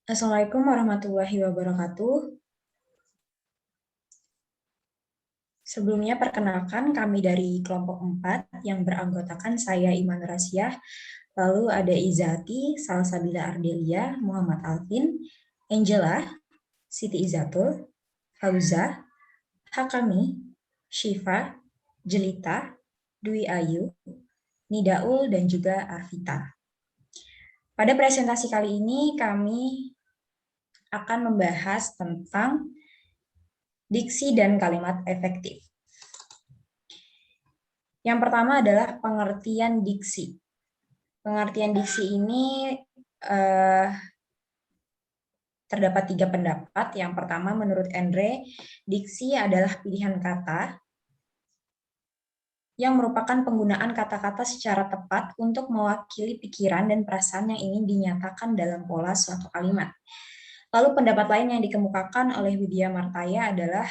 Assalamualaikum warahmatullahi wabarakatuh. Sebelumnya perkenalkan kami dari kelompok 4 yang beranggotakan saya Iman Rasyah, lalu ada Izati, Salsabila Ardelia, Muhammad Alvin, Angela, Siti Izatul, Hauza, Hakami, Syifa, Jelita, Dwi Ayu, Nidaul, dan juga Arvita. Pada presentasi kali ini kami akan membahas tentang diksi dan kalimat efektif. Yang pertama adalah pengertian diksi. Pengertian diksi ini terdapat 3 pendapat. Yang pertama, menurut Andre, diksi adalah pilihan kata yang merupakan penggunaan kata-kata secara tepat untuk mewakili pikiran dan perasaan yang ingin dinyatakan dalam pola suatu kalimat. Lalu pendapat lain yang dikemukakan oleh Widya Martaya adalah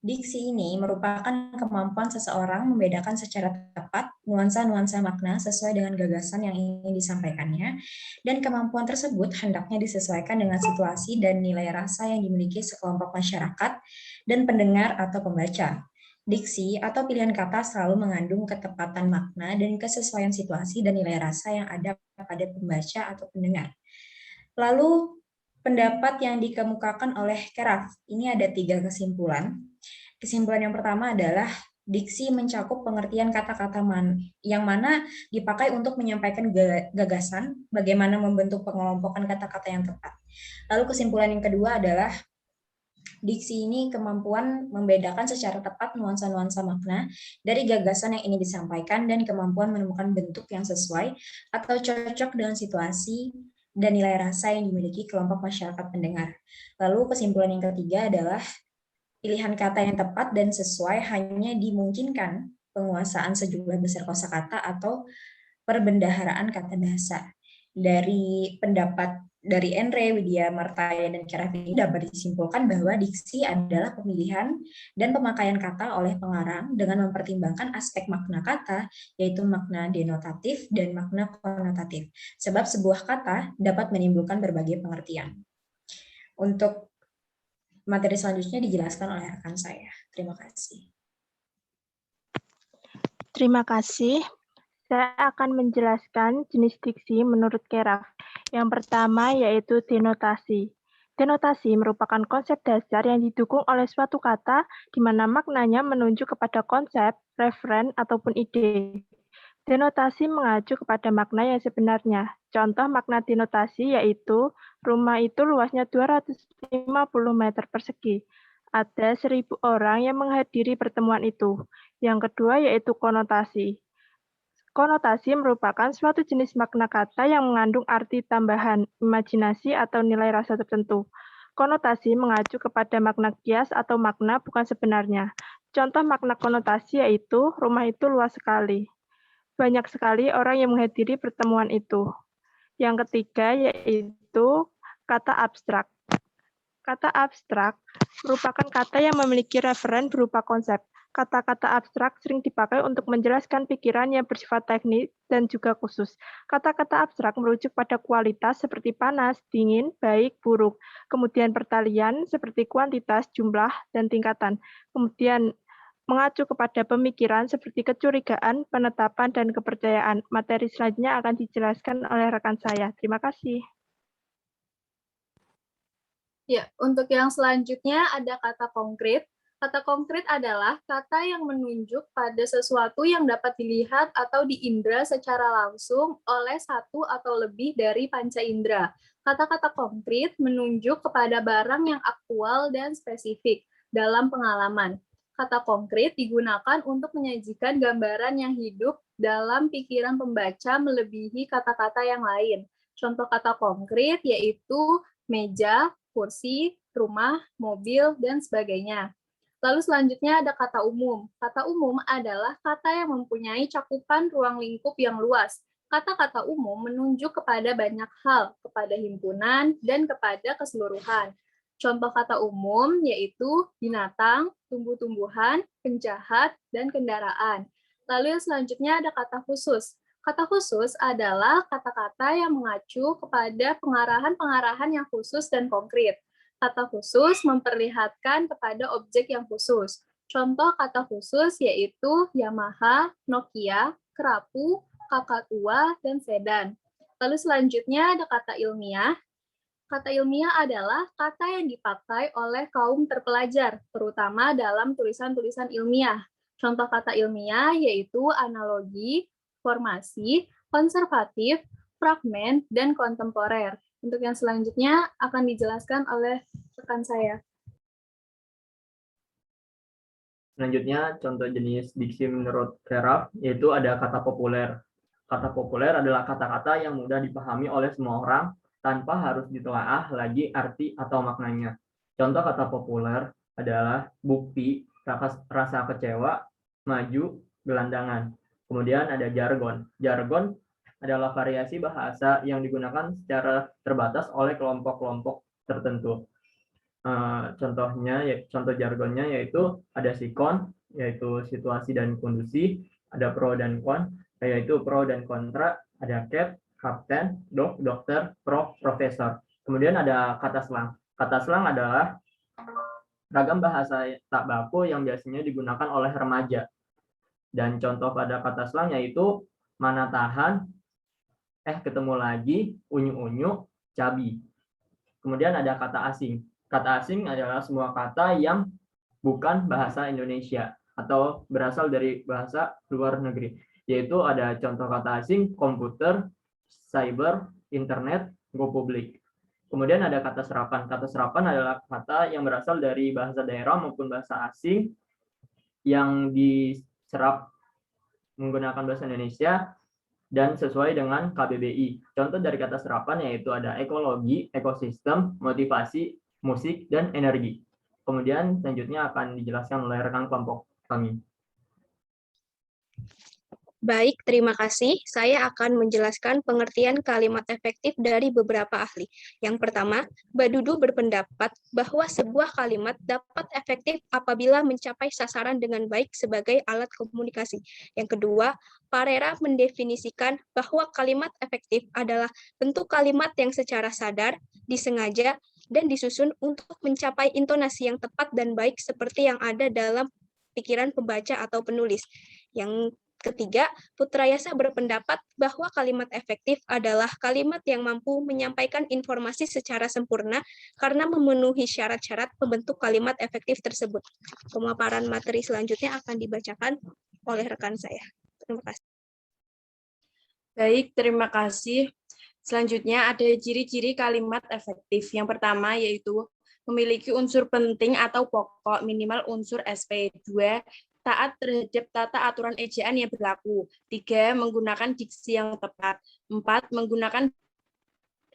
diksi ini merupakan kemampuan seseorang membedakan secara tepat nuansa-nuansa makna sesuai dengan gagasan yang ingin disampaikannya, dan kemampuan tersebut hendaknya disesuaikan dengan situasi dan nilai rasa yang dimiliki sekelompok masyarakat dan pendengar atau pembaca. Diksi atau pilihan kata selalu mengandung ketepatan makna dan kesesuaian situasi dan nilai rasa yang ada pada pembaca atau pendengar. Lalu pendapat yang dikemukakan oleh Keraf, ini ada 3 kesimpulan. Kesimpulan yang pertama adalah diksi mencakup pengertian kata-kata yang mana dipakai untuk menyampaikan gagasan, bagaimana membentuk pengelompokan kata-kata yang tepat. Lalu kesimpulan yang kedua adalah diksi ini kemampuan membedakan secara tepat nuansa-nuansa makna dari gagasan yang ingin disampaikan dan kemampuan menemukan bentuk yang sesuai atau cocok dengan situasi dan nilai rasa yang dimiliki kelompok masyarakat pendengar. Lalu kesimpulan yang ketiga adalah pilihan kata yang tepat dan sesuai hanya dimungkinkan penguasaan sejumlah besar kosakata atau perbendaharaan kata bahasa. Dari pendapat dari Andre, Widya Martaya, dan Kerafini dapat disimpulkan bahwa diksi adalah pemilihan dan pemakaian kata oleh pengarang dengan mempertimbangkan aspek makna kata, yaitu makna denotatif dan makna konotatif. Sebab sebuah kata dapat menimbulkan berbagai pengertian. Untuk materi selanjutnya dijelaskan oleh rekan saya. Terima kasih. Terima kasih. Saya akan menjelaskan jenis diksi menurut Keraf. Yang pertama yaitu denotasi. Denotasi merupakan konsep dasar yang didukung oleh suatu kata di mana maknanya menunjuk kepada konsep, referen, ataupun ide. Denotasi mengacu kepada makna yang sebenarnya. Contoh makna denotasi yaitu rumah itu luasnya 250 meter persegi. Ada 1.000 orang yang menghadiri pertemuan itu. Yang kedua yaitu konotasi. Konotasi merupakan suatu jenis makna kata yang mengandung arti tambahan, imajinasi, atau nilai rasa tertentu. Konotasi mengacu kepada makna kias atau makna bukan sebenarnya. Contoh makna konotasi yaitu rumah itu luas sekali. Banyak sekali orang yang menghadiri pertemuan itu. Yang ketiga yaitu kata abstrak. Kata abstrak merupakan kata yang memiliki referen berupa konsep. Kata-kata abstrak sering dipakai untuk menjelaskan pikiran yang bersifat teknis dan juga khusus. Kata-kata abstrak merujuk pada kualitas seperti panas, dingin, baik, buruk. Kemudian pertalian seperti kuantitas, jumlah, dan tingkatan. Kemudian mengacu kepada pemikiran seperti kecurigaan, penetapan, dan kepercayaan. Materi selanjutnya akan dijelaskan oleh rekan saya. Terima kasih. Ya, untuk yang selanjutnya ada kata konkret. Kata konkret adalah kata yang menunjuk pada sesuatu yang dapat dilihat atau diindra secara langsung oleh satu atau lebih dari panca indera. Kata-kata konkret menunjuk kepada barang yang aktual dan spesifik dalam pengalaman. Kata konkret digunakan untuk menyajikan gambaran yang hidup dalam pikiran pembaca melebihi kata-kata yang lain. Contoh kata konkret yaitu meja, kursi, rumah, mobil, dan sebagainya. Lalu selanjutnya ada kata umum. Kata umum adalah kata yang mempunyai cakupan ruang lingkup yang luas. Kata-kata umum menunjuk kepada banyak hal, kepada himpunan, dan kepada keseluruhan. Contoh kata umum yaitu binatang, tumbuh-tumbuhan, penjahat, dan kendaraan. Lalu yang selanjutnya ada kata khusus. Kata khusus adalah kata-kata yang mengacu kepada pengarahan-pengarahan yang khusus dan konkret. Kata khusus memperlihatkan kepada objek yang khusus. Contoh kata khusus yaitu Yamaha, Nokia, kerapu, kakak tua, dan sedan. Lalu selanjutnya ada kata ilmiah. Kata ilmiah adalah kata yang dipakai oleh kaum terpelajar, terutama dalam tulisan-tulisan ilmiah. Contoh kata ilmiah yaitu analogi, formasi, konservatif, fragmen, dan kontemporer. Untuk yang selanjutnya akan dijelaskan oleh rekan saya. Selanjutnya, contoh jenis diksi menurut Keraf, yaitu ada kata populer. Kata populer adalah kata-kata yang mudah dipahami oleh semua orang, tanpa harus ditelaah lagi arti atau maknanya. Contoh kata populer adalah bukti, rasa kecewa, maju, gelandangan. Kemudian ada jargon. Jargon adalah variasi bahasa yang digunakan secara terbatas oleh kelompok-kelompok tertentu. Contoh jargonnya yaitu ada sikon, yaitu situasi dan kondisi, ada pro dan kon, yaitu pro dan kontra, ada cap, kapten, dok, dokter, prof, profesor. Kemudian ada kata selang. Kata selang adalah ragam bahasa tak baku yang biasanya digunakan oleh remaja. Dan contoh pada kata selang yaitu mana tahan, ketemu lagi, unyu-unyu, cabi. Kemudian ada kata asing. Kata asing adalah semua kata yang bukan bahasa Indonesia atau berasal dari bahasa luar negeri. Yaitu ada contoh kata asing, komputer, cyber, internet, go public. Kemudian ada kata serapan. Kata serapan adalah kata yang berasal dari bahasa daerah maupun bahasa asing yang diserap menggunakan bahasa Indonesia dan sesuai dengan KBBI. Contoh dari kata serapan yaitu ada ekologi, ekosistem, motivasi, musik, dan energi. Kemudian selanjutnya akan dijelaskan oleh rekan kelompok kami. Baik, terima kasih. Saya akan menjelaskan pengertian kalimat efektif dari beberapa ahli. Yang pertama, Mbak Dudu berpendapat bahwa sebuah kalimat dapat efektif apabila mencapai sasaran dengan baik sebagai alat komunikasi. Yang kedua, Parera mendefinisikan bahwa kalimat efektif adalah bentuk kalimat yang secara sadar, disengaja, dan disusun untuk mencapai intonasi yang tepat dan baik seperti yang ada dalam pikiran pembaca atau penulis. Yang ketiga, Putrayasa berpendapat bahwa kalimat efektif adalah kalimat yang mampu menyampaikan informasi secara sempurna karena memenuhi syarat-syarat pembentuk kalimat efektif tersebut. Pemaparan materi selanjutnya akan dibacakan oleh rekan saya. Terima kasih. Baik, terima kasih. Selanjutnya ada ciri-ciri kalimat efektif. Yang pertama yaitu memiliki unsur penting atau pokok minimal unsur SP. 2. Taat terhadap tata aturan ejaan yang berlaku. 3. Menggunakan diksi yang tepat. 4. Menggunakan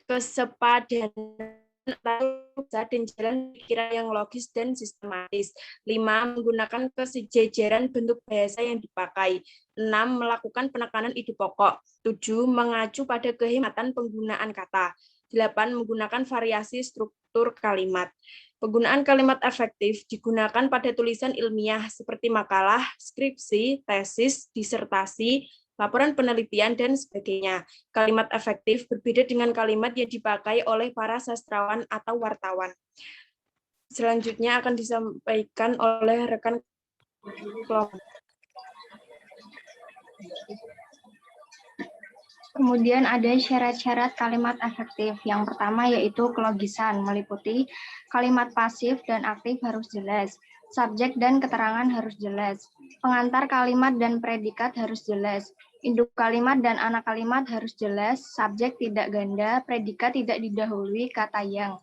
kesepadanan dan jalan pikiran yang logis dan sistematis. 5. Menggunakan kesejajaran bentuk bahasa yang dipakai. 6. Melakukan penekanan ide pokok. 7. Mengacu pada kehematan penggunaan kata. 8. Menggunakan variasi struktur kalimat. Penggunaan kalimat efektif digunakan pada tulisan ilmiah seperti makalah, skripsi, tesis, disertasi, laporan penelitian, dan sebagainya. Kalimat efektif berbeda dengan kalimat yang dipakai oleh para sastrawan atau wartawan. Selanjutnya akan disampaikan oleh rekan kelompok. Kemudian ada syarat-syarat kalimat efektif. Yang pertama yaitu kelogisan, meliputi kalimat pasif dan aktif harus jelas, subjek dan keterangan harus jelas, pengantar kalimat dan predikat harus jelas, induk kalimat dan anak kalimat harus jelas, subjek tidak ganda, predikat tidak didahului kata yang.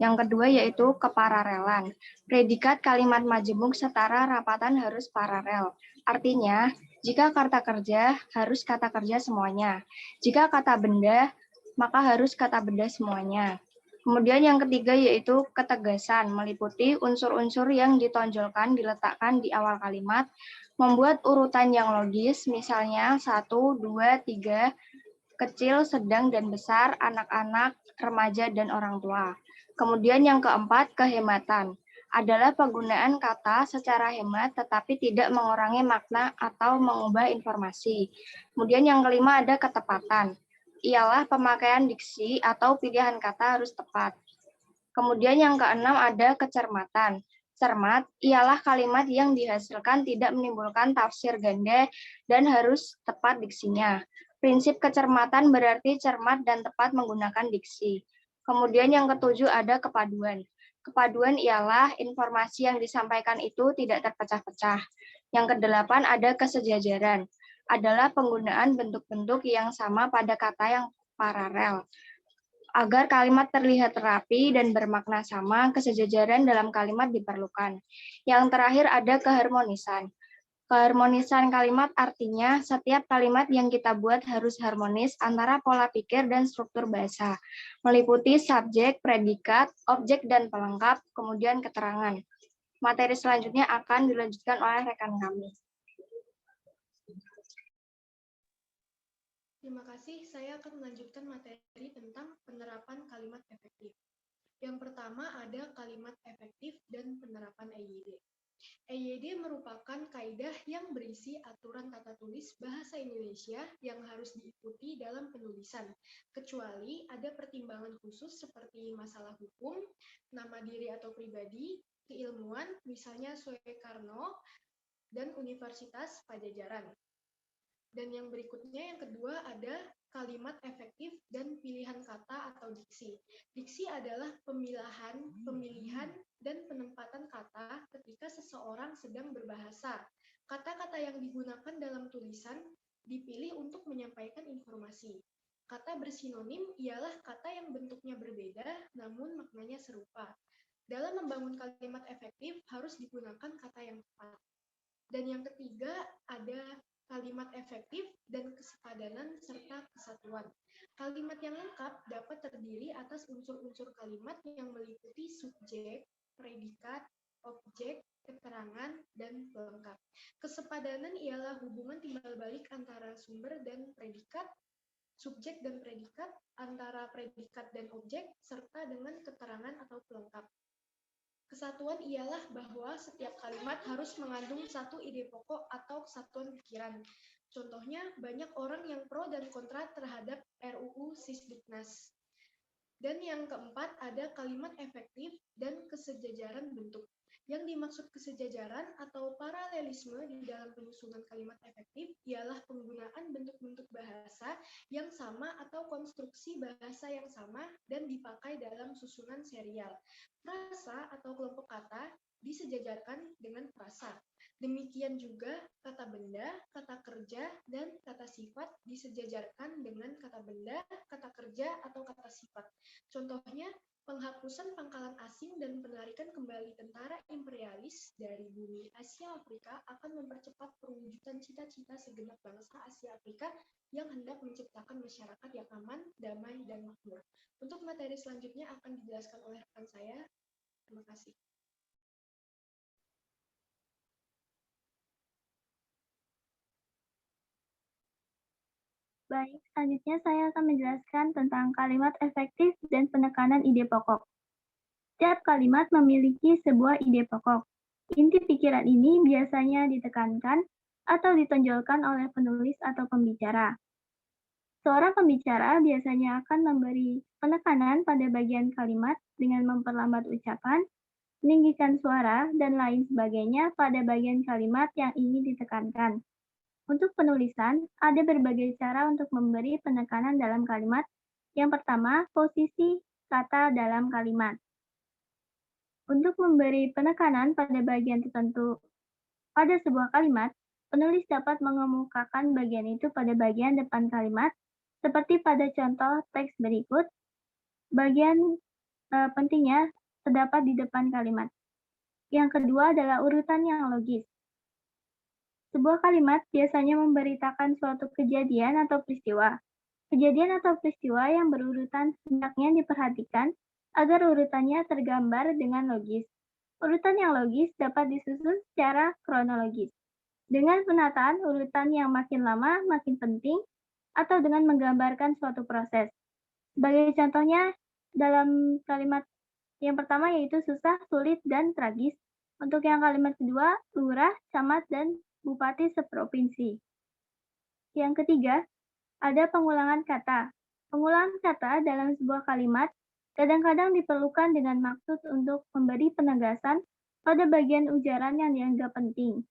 Yang kedua yaitu kepararelan. Predikat kalimat majemuk setara rapatan harus paralel. Artinya, jika kata kerja, harus kata kerja semuanya. Jika kata benda, maka harus kata benda semuanya. Kemudian yang ketiga yaitu ketegasan, meliputi unsur-unsur yang ditonjolkan, diletakkan di awal kalimat, membuat urutan yang logis, misalnya 1, 2, 3, kecil, sedang, dan besar, anak-anak, remaja, dan orang tua. Kemudian yang keempat, kehematan. Adalah penggunaan kata secara hemat tetapi tidak mengurangi makna atau mengubah informasi. Kemudian yang kelima ada ketepatan. Ialah pemakaian diksi atau pilihan kata harus tepat. Kemudian yang keenam ada kecermatan. Cermat ialah kalimat yang dihasilkan tidak menimbulkan tafsir ganda dan harus tepat diksinya. Prinsip kecermatan berarti cermat dan tepat menggunakan diksi. Kemudian yang ketujuh ada kepaduan. Kepaduan ialah informasi yang disampaikan itu tidak terpecah-pecah. Yang kedelapan ada kesejajaran. Adalah penggunaan bentuk-bentuk yang sama pada kata yang paralel. Agar kalimat terlihat rapi dan bermakna sama, kesejajaran dalam kalimat diperlukan. Yang terakhir ada keharmonisan. Keharmonisan kalimat artinya setiap kalimat yang kita buat harus harmonis antara pola pikir dan struktur bahasa, meliputi subjek, predikat, objek, dan pelengkap, kemudian keterangan. Materi selanjutnya akan dilanjutkan oleh rekan kami. Terima kasih, saya akan melanjutkan materi tentang penerapan kalimat efektif. Yang pertama ada kalimat efektif dan penerapan EYD. EYD merupakan kaidah yang berisi aturan tata tulis bahasa Indonesia yang harus diikuti dalam penulisan, kecuali ada pertimbangan khusus seperti masalah hukum, nama diri atau pribadi, keilmuan, misalnya Soekarno, dan Universitas Pajajaran. Dan yang berikutnya, yang kedua, ada kalimat efektif dan pilihan kata atau diksi. Diksi adalah pemilihan, dan penempatan kata ketika seseorang sedang berbahasa. Kata-kata yang digunakan dalam tulisan dipilih untuk menyampaikan informasi. Kata bersinonim ialah kata yang bentuknya berbeda, namun maknanya serupa. Dalam membangun kalimat efektif, harus digunakan kata yang tepat. Dan yang ketiga, ada kalimat efektif dan kesepadanan serta kesatuan. Kalimat yang lengkap dapat terdiri atas unsur-unsur kalimat yang meliputi subjek, predikat, objek, keterangan, dan pelengkap. Kesepadanan ialah hubungan timbal balik antara sumber dan predikat, subjek dan predikat, antara predikat dan objek, serta dengan keterangan atau pelengkap. Kesatuan ialah bahwa setiap kalimat harus mengandung satu ide pokok atau kesatuan pikiran. Contohnya, banyak orang yang pro dan kontra terhadap RUU Sisdiknas. Dan yang keempat, ada kalimat efektif dan kesejajaran bentuk. Yang dimaksud kesejajaran atau paralelisme di dalam penyusunan kalimat efektif ialah penggunaan bentuk-bentuk bahasa yang sama atau konstruksi bahasa yang sama dan dipakai dalam susunan serial. Frasa atau kelompok kata disejajarkan dengan frasa. Demikian juga kata benda, kata kerja, dan kata sifat disejajarkan dengan kata benda, kata kerja, atau kata sifat. Contohnya, penghapusan pangkalan asing dan penarikan kembali tentara imperialis dari bumi Asia Afrika akan mempercepat perwujudan cita-cita segenap bangsa Asia Afrika yang hendak menciptakan masyarakat yang aman, damai, dan makmur. Untuk materi selanjutnya akan dijelaskan oleh rekan saya. Terima kasih. Baik, selanjutnya saya akan menjelaskan tentang kalimat efektif dan penekanan ide pokok. Setiap kalimat memiliki sebuah ide pokok. Inti pikiran ini biasanya ditekankan atau ditonjolkan oleh penulis atau pembicara. Seorang pembicara biasanya akan memberi penekanan pada bagian kalimat dengan memperlambat ucapan, meninggikan suara, dan lain sebagainya pada bagian kalimat yang ingin ditekankan. Untuk penulisan, ada berbagai cara untuk memberi penekanan dalam kalimat. Yang pertama, posisi kata dalam kalimat. Untuk memberi penekanan pada bagian tertentu pada sebuah kalimat, penulis dapat mengemukakan bagian itu pada bagian depan kalimat, seperti pada contoh teks berikut. Bagian pentingnya terdapat di depan kalimat. Yang kedua adalah urutan yang logis. Sebuah kalimat biasanya memberitakan suatu kejadian atau peristiwa. Kejadian atau peristiwa yang berurutan hendaknya diperhatikan agar urutannya tergambar dengan logis. Urutan yang logis dapat disusun secara kronologis. Dengan penataan urutan yang makin lama makin penting atau dengan menggambarkan suatu proses. Sebagai contohnya, dalam kalimat Yang pertama yaitu susah, sulit, dan tragis. Untuk yang kalimat kedua, lurah, camat, dan bupati seprovinsi. Yang ketiga, ada pengulangan kata. Pengulangan kata dalam sebuah kalimat kadang-kadang diperlukan dengan maksud untuk memberi penegasan pada bagian ujaran yang dianggap penting.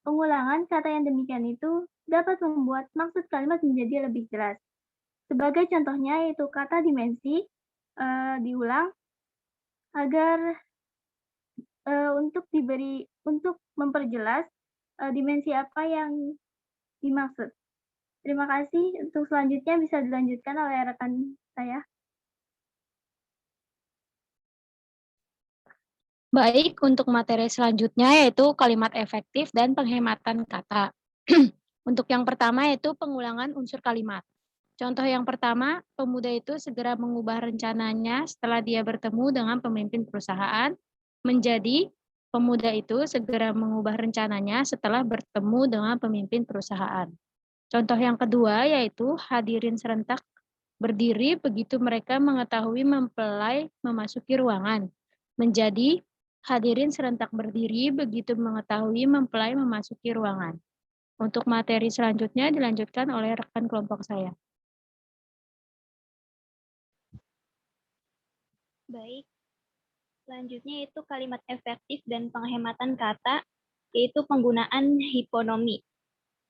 Pengulangan kata yang demikian itu dapat membuat maksud kalimat menjadi lebih jelas. Sebagai contohnya yaitu kata dimensi diulang agar untuk memperjelas dimensi apa yang dimaksud. Terima kasih. Untuk selanjutnya bisa dilanjutkan oleh rekan saya. Baik, untuk materi selanjutnya yaitu kalimat efektif dan penghematan kata. Untuk yang pertama yaitu pengulangan unsur kalimat. Contoh yang pertama, pemuda itu segera mengubah rencananya setelah dia bertemu dengan pemimpin perusahaan menjadi pemuda itu segera mengubah rencananya setelah bertemu dengan pemimpin perusahaan. Contoh yang kedua yaitu hadirin serentak berdiri begitu mereka mengetahui mempelai memasuki ruangan. Menjadi hadirin serentak berdiri begitu mengetahui mempelai memasuki ruangan. Untuk materi selanjutnya dilanjutkan oleh rekan kelompok saya. Baik. Selanjutnya itu kalimat efektif dan penghematan kata, yaitu penggunaan hiponomi.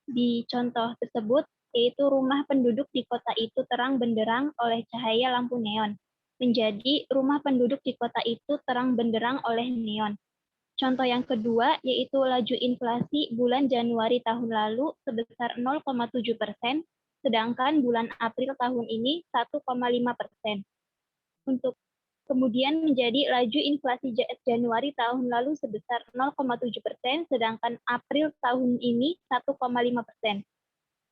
Di contoh tersebut, yaitu rumah penduduk di kota itu terang benderang oleh cahaya lampu neon. Menjadi rumah penduduk di kota itu terang benderang oleh neon. Contoh yang kedua yaitu laju inflasi bulan Januari tahun lalu sebesar 0,7%, sedangkan bulan April tahun ini 1,5%. Untuk kemudian menjadi laju inflasi Januari tahun lalu sebesar 0,7%, sedangkan April tahun ini 1,5%.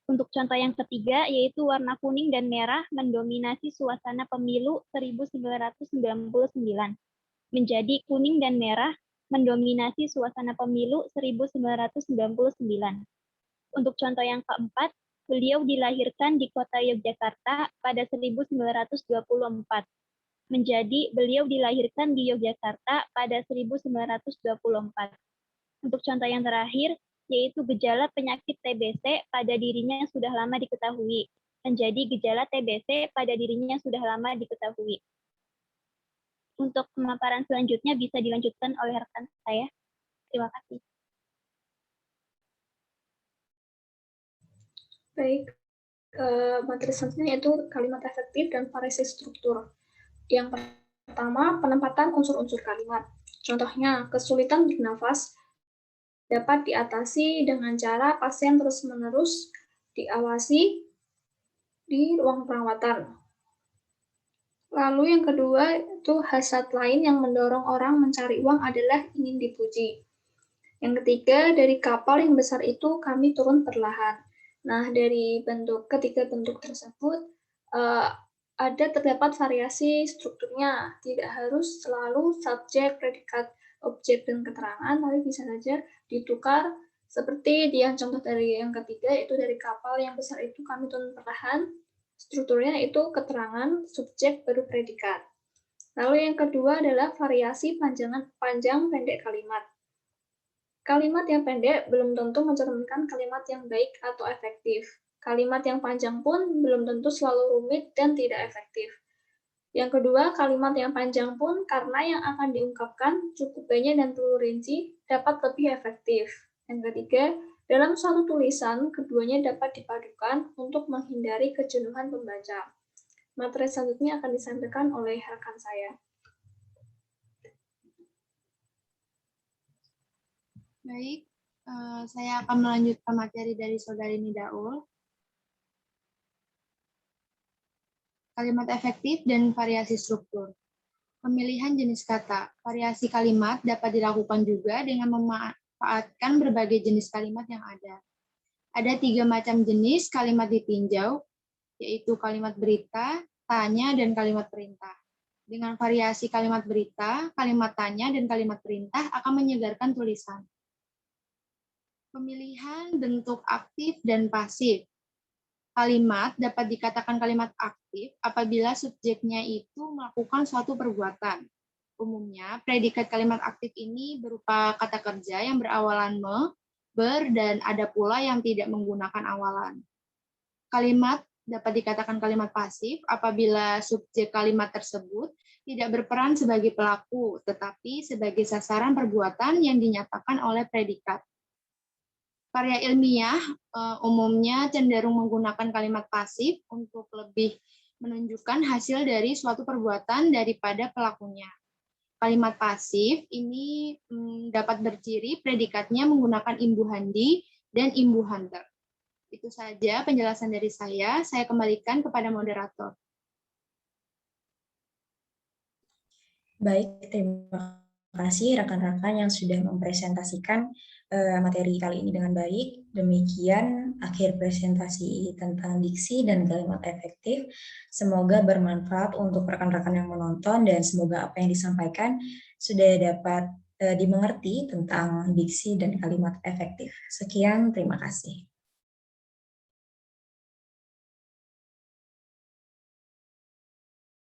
Untuk contoh yang ketiga, yaitu warna kuning dan merah mendominasi suasana pemilu 1999. Menjadi kuning dan merah mendominasi suasana pemilu 1999. Untuk contoh yang keempat, beliau dilahirkan di kota Yogyakarta pada 1924. Menjadi beliau dilahirkan di Yogyakarta pada 1924. Untuk contoh yang terakhir, yaitu gejala penyakit TBC pada dirinya sudah lama diketahui. Menjadi gejala TBC pada dirinya sudah lama diketahui. Untuk pemaparan selanjutnya bisa dilanjutkan oleh rekan saya. Terima kasih. Baik, materi selanjutnya yaitu kalimat efektif dan variasi struktur. Yang pertama, penempatan unsur-unsur kalimat. Contohnya, kesulitan bernafas dapat diatasi dengan cara pasien terus-menerus diawasi di ruang perawatan. Lalu yang kedua, itu hasrat lain yang mendorong orang mencari uang adalah ingin dipuji. Yang ketiga, dari kapal yang besar itu kami turun perlahan. Nah, dari ketiga bentuk tersebut, terdapat variasi strukturnya. Tidak harus selalu subjek, predikat, objek, dan keterangan, tapi bisa saja ditukar seperti di yang contoh dari yang ketiga, yaitu dari kapal yang besar itu kami turun perlahan. Strukturnya itu keterangan, subjek, baru predikat. Lalu yang kedua adalah variasi panjang pendek kalimat. Kalimat yang pendek belum tentu mencerminkan kalimat yang baik atau efektif. Kalimat yang panjang pun belum tentu selalu rumit dan tidak efektif. Yang kedua, kalimat yang panjang pun karena yang akan diungkapkan cukup banyak dan perlu rinci dapat lebih efektif. Yang ketiga, dalam suatu tulisan, keduanya dapat dipadukan untuk menghindari kejenuhan pembaca. Materi selanjutnya akan disampaikan oleh rekan saya. Baik, saya akan melanjutkan materi dari Saudari Nidaul. Kalimat efektif dan variasi struktur. Pemilihan jenis kata. Variasi kalimat dapat dilakukan juga dengan memanfaatkan berbagai jenis kalimat yang ada. Ada 3 macam jenis kalimat ditinjau, yaitu kalimat berita, tanya, dan kalimat perintah. Dengan variasi kalimat berita, kalimat tanya, dan kalimat perintah akan menyegarkan tulisan. Pemilihan bentuk aktif dan pasif. Kalimat dapat dikatakan kalimat aktif apabila subjeknya itu melakukan suatu perbuatan. Umumnya, predikat kalimat aktif ini berupa kata kerja yang berawalan me, ber, dan ada pula yang tidak menggunakan awalan. Kalimat dapat dikatakan kalimat pasif apabila subjek kalimat tersebut tidak berperan sebagai pelaku, tetapi sebagai sasaran perbuatan yang dinyatakan oleh predikat. Karya ilmiah umumnya cenderung menggunakan kalimat pasif untuk lebih menunjukkan hasil dari suatu perbuatan daripada pelakunya. Kalimat pasif ini dapat berciri predikatnya menggunakan imbuhandi dan imbuhanter. Itu saja penjelasan dari saya. Saya kembalikan kepada moderator. Baik, terima kasih rekan-rekan yang sudah mempresentasikan materi kali ini dengan baik. Demikian akhir presentasi tentang diksi dan kalimat efektif. Semoga bermanfaat untuk rekan-rekan yang menonton dan semoga apa yang disampaikan sudah dapat dimengerti tentang diksi dan kalimat efektif. Sekian, terima kasih.